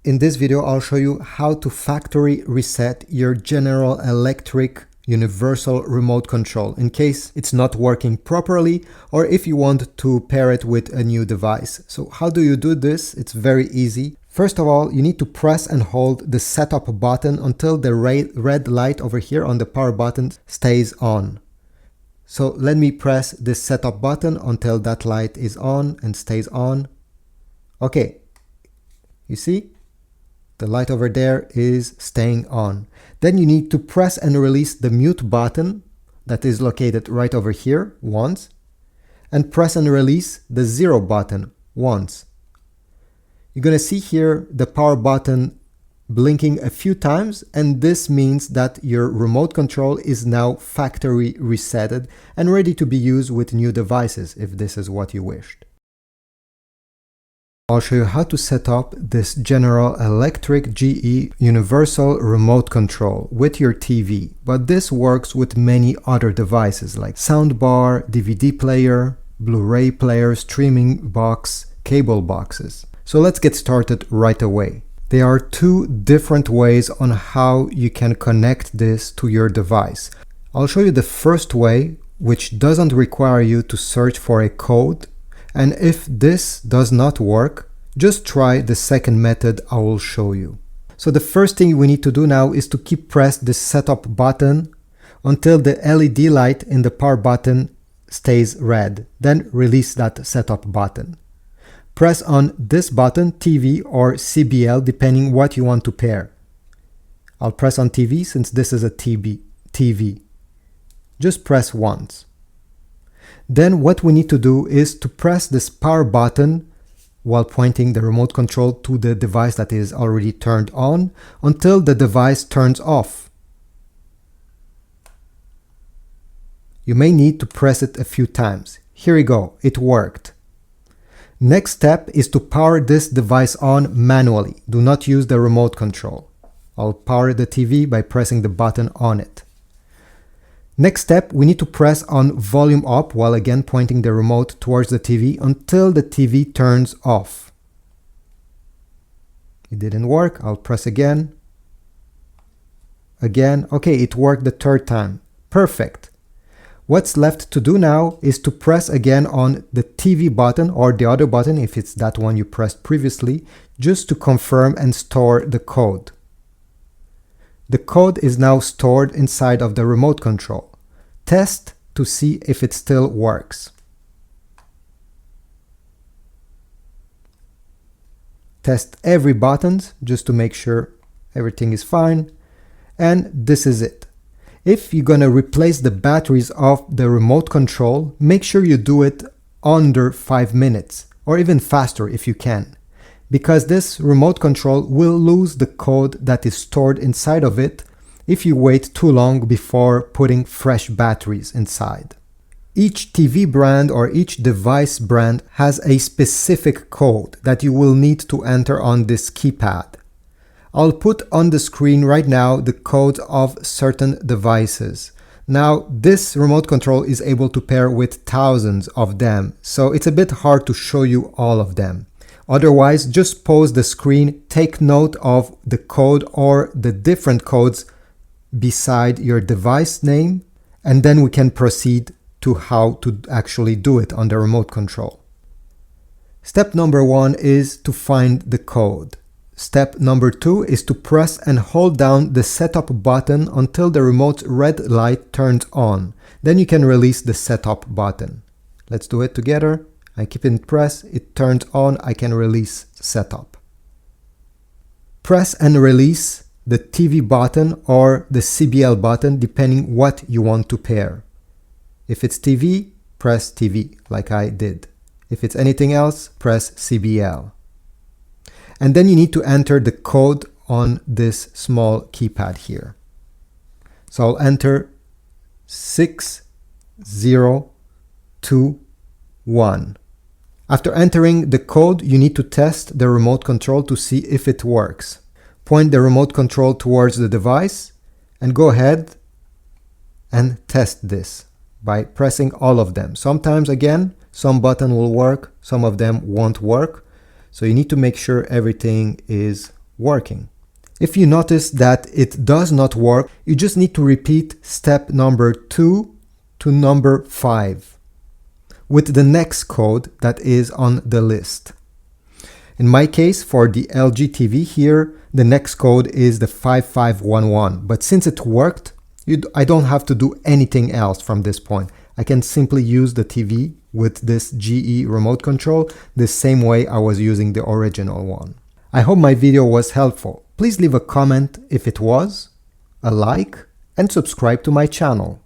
In this video, I'll show you how to factory reset your General Electric universal remote control in case it's not working properly or if you want to pair it with a new device. So how do you do this? It's very easy. First of all, you need to press and hold the setup button until the red light over here on the power button stays on. So let me press this setup button until that light is on and stays on. Okay, you see? The light over there is staying on. Then you need to press and release the mute button that is located right over here once, and press and release the 0 button once. You're going to see here the power button blinking a few times, and this means that your remote control is now factory resetted and ready to be used with new devices if this is what you wished. I'll show you how to set up this General Electric GE Universal Remote Control with your TV, but this works with many other devices like soundbar, DVD player, Blu-ray player, streaming box, cable boxes. So let's get started right away. There are two different ways on how you can connect this to your device. I'll show you the first way, which doesn't require you to search for a code. And if this does not work, just try the second method I will show you. So the first thing we need to do now is to keep pressed the setup button until the LED light in the power button stays red. Then release that setup button. Press on this button, TV or CBL, depending what you want to pair. I'll press on TV since this is a TV. Just press once. Then what we need to do is to press this power button while pointing the remote control to the device that is already turned on until the device turns off. You may need to press it a few times. Here we go, it worked. Next step is to power this device on manually. Do not use the remote control. I'll power the TV by pressing the button on it. Next step, we need to press on volume up while again pointing the remote towards the TV until the TV turns off. It didn't work. I'll press again. Okay, it worked the third time. Perfect. What's left to do now is to press again on the TV button or the other button if it's that one you pressed previously, just to confirm and store the code. The code is now stored inside of the remote control. Test to see if it still works. Test every button just to make sure everything is fine. And this is it. If you're going to replace the batteries of the remote control, make sure you do it under 5 minutes or even faster if you can, because this remote control will lose the code that is stored inside of it if you wait too long before putting fresh batteries inside. Each TV brand or each device brand has a specific code that you will need to enter on this keypad. I'll put on the screen right now the codes of certain devices. Now, this remote control is able to pair with thousands of them, so it's a bit hard to show you all of them. Otherwise, just pause the screen, take note of the code or the different codes beside your device name, and then we can proceed to how to actually do it on the remote control. Step number 1 is to find the code. Step number 2 is to press and hold down the setup button until the remote's red light turns on. Then you can release the setup button. Let's do it together. I keep it pressed, it turns on, I can release setup. Press and release the TV button or the CBL button depending what you want to pair. If it's TV, press TV like I did. If it's anything else, press CBL. And then you need to enter the code on this small keypad here. So I'll enter 6021. After entering the code, you need to test the remote control to see if it works. Point the remote control towards the device and go ahead and test this by pressing all of them. Sometimes, again, some button will work, some of them won't work. So you need to make sure everything is working. If you notice that it does not work, you just need to repeat step number 2 to number 5 with the next code that is on the list. In my case, for the LG TV here, the next code is the 5511, but since it worked, I don't have to do anything else from this point. I can simply use the TV with this GE remote control the same way I was using the original one. I hope my video was helpful. Please leave a comment if it was, a like, and subscribe to my channel.